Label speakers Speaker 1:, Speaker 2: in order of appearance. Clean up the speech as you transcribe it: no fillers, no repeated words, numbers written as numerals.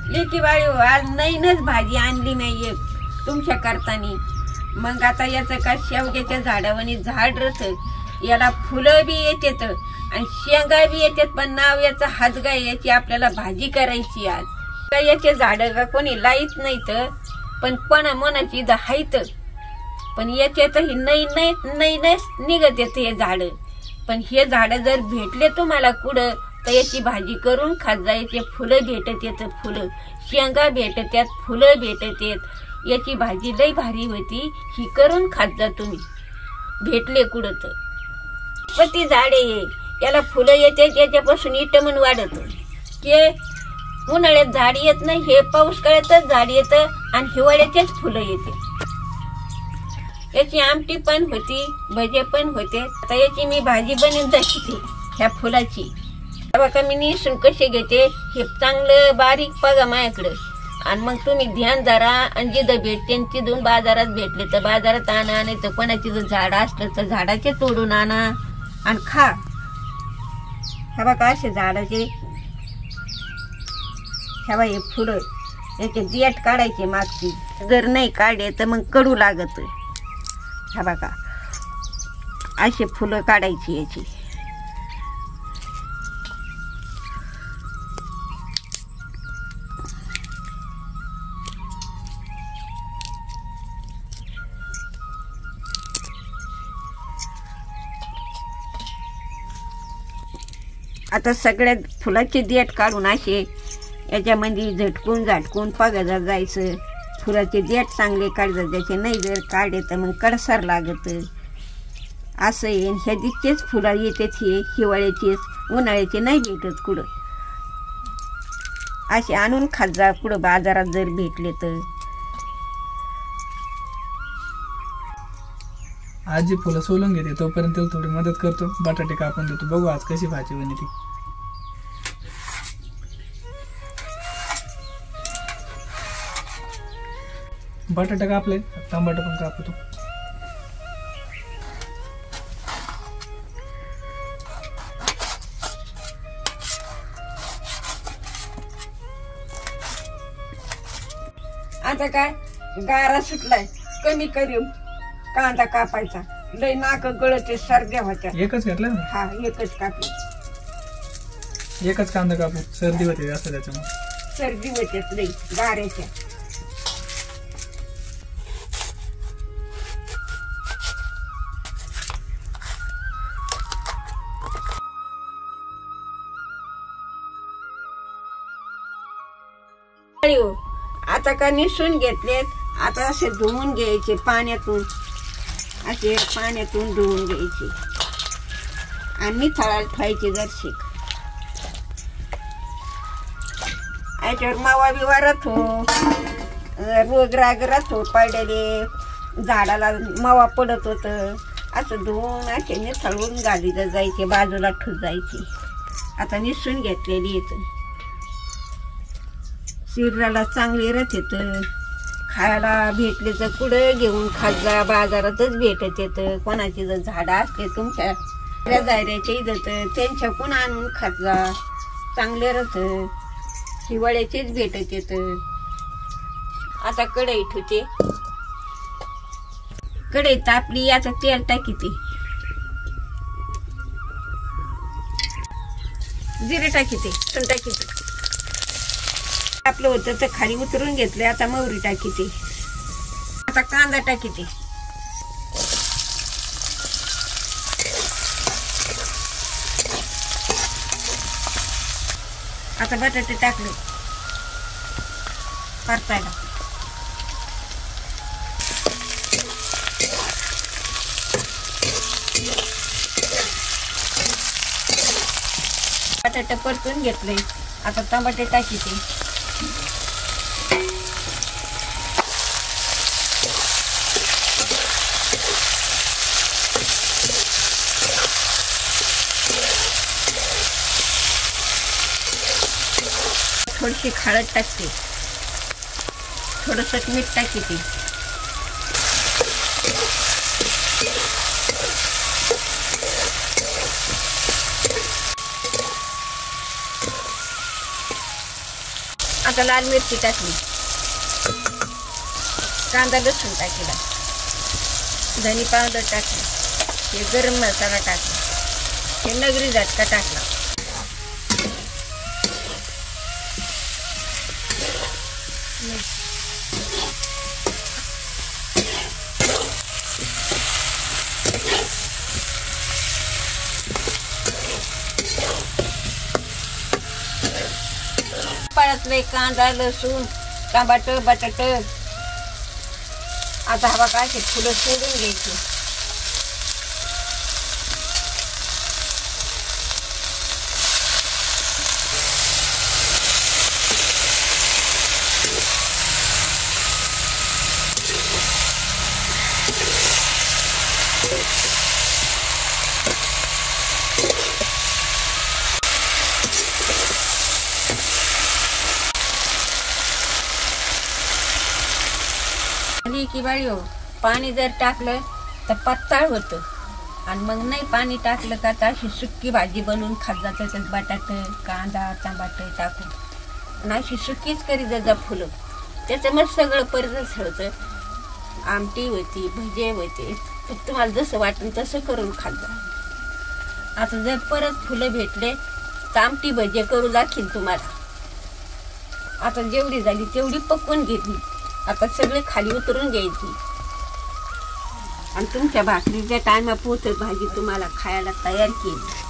Speaker 1: लेकी बाळी हो, आज नईनच भाजी आणली नाहीये तुमच्या करतानी. मग आता याचं का शेवग्याच्या झाडावानी झाड रथ, याला फुलं बी येतात आणि शेंगा बी येतात, पण नाव याचं हातगाय. याची आपल्याला भाजी करायची आज. का याचे झाड का कोणी लाईत नाही तर, पण कोणा मनाची इथं हायत, पण याच्यात ही नाही निघत येत हे झाड. पण हे झाड जर भेटले तुम्हाला कुठं तर याची भाजी करून खात जा. याचे फुलं भेटत येत, फुलं शेंगा भेटत येत, फुलं भेटत येत. याची भाजी लई भारी होती, ही करून खात जा तुम्ही भेटले कुठं तर. पण ती झाडे ये याला फुलं येते, त्याच्यापासून इटमन वाढत. ते उन्हाळ्यात झाड येत नाही, हे पाऊस काळातच झाड येतं आणि हिवाळ्याचेच फुलं येते. याची आमटी पण होती, भजे पण होते. आता याची मी भाजी बनवून दाखवते ह्या फुलाची. बघा मी निसून कसे घेते, हे चांगलं बारीक बघा माझ्याकडं. आणि मग तुम्ही ध्यान धरा आणि जिथं भेटते तिथून बाजारात भेटले तर बाजारात आणा, नाही तर कोणाची जर झाड असलं तर झाडाचे तोडून आणा आणि खा. हे बघा असे झाडाचे, हे बघा हे फुलं, याचे देठ काढायचे मागची. जर नाही काढले तर मग कडू लागत. हे बघा असे फुलं काढायची याची. आता सगळ्यात फुलाचे देठ काढून असे याच्यामध्ये झटकून पगायला जायचं. फुलाचे देठ चांगले काढतात, त्याचे नाही जर काढले तर मग कडसर लागत. असं येईन ह्या दिसचेच फुलं येतात, हे हिवाळ्याचेच, उन्हाळ्याचे नाही भेटत कुठं. असे आणून खात जा कुठं बाजारात जर भेटले तर.
Speaker 2: आजी फुलं सोलून घेते, तोपर्यंत त्याला थोडी मदत करतो. बटाटे कापून देतो. बघू आज कशी भाजी बनते. बटाटे कापले, टमाटर पण कापतो.
Speaker 1: आता काय गारा सुटलाय, कमी करू कांदा कापायचा. लय नाक गळते, सर्द्या होत्या.
Speaker 2: एकच घेतलं ना?
Speaker 1: हा एकच कापली.
Speaker 2: एकच कांदा कापू, सर्दी होते जास्त त्याच्यामुळे.
Speaker 1: सर्दी होते लई गाऱ्याच्या. आता का निसून घेतलेत, आता असे धुवून घ्यायचे पाण्यातून. असे पाण्यातून धुवून घ्यायचे आणि निथळायला ठेवायचे जरशी. याच्यावर मावा बिवा राहतो, रोग राग राहतो पडलेले, झाडाला मावा पडत होत. असं धुवून असे निथळून गाडीला जायचे, बाजूला ठेवून जायचे. आता निसून घेतलेली येत. शरीराला चांगले राहते तर खायला भेटले तर कुठं घेऊन खात जा, बाजारातच भेटत येतं. कोणाची जर झाडं असते तुमच्या दायऱ्याच्या इथं तर त्यांच्याकडून आणून खात जा, चांगले राहतं. हिवाळ्याचेच भेटत येतं. आता कढई ठेवते. कढई तापली, याचं तेल टाकीते, जिरे टाकीते, पण टाकीते. आपलं होतं तर खाली उतरून घेतले. आता मोहरी टाकीते. आता कांदा टाकीते. आता बटाटे टाकले परतायला. बटाटे परतून घेतले. आता टमाटे टाकीते. थोडीशी हळद टाकते, थोडंसं मीठ टाकते. आता लाल मिरची टाकली, कांदा लसूण टाकला, धनी पावडर टाकली, हे गरम मसाला टाकला, हे नगरी झटका टाकला. परतले कांदा लसूण टमाटर बटाट. आता हवा काय फुलं सोडून घ्यायची. की बाई हो, पाणी जर टाकलं तर पातळ होतं आणि मग नाही पाणी टाकलं का तर अशी सुक्की भाजी बनवून खात जातं. त्याच्यात बटाटे कांदा टमाटे टाकून आणि अशी सुक्कीच करी जा फुलं. त्याचं मग सगळं परत होतं. आमटी होती, भजे होते. तुम्हाला जसं वाटेल तसं करून खात जा. आता जर परत फुलं भेटले तर आमटी भजे करू दाखील तुम्हाला. आता जेवढी झाली तेवढी पकवून घेतली. आता सगळे खाली उतरून घ्यायची आणि तुमच्या भाकरीच्या टायमा पोहोचत भाजी तुम्हाला खायला तयार केली.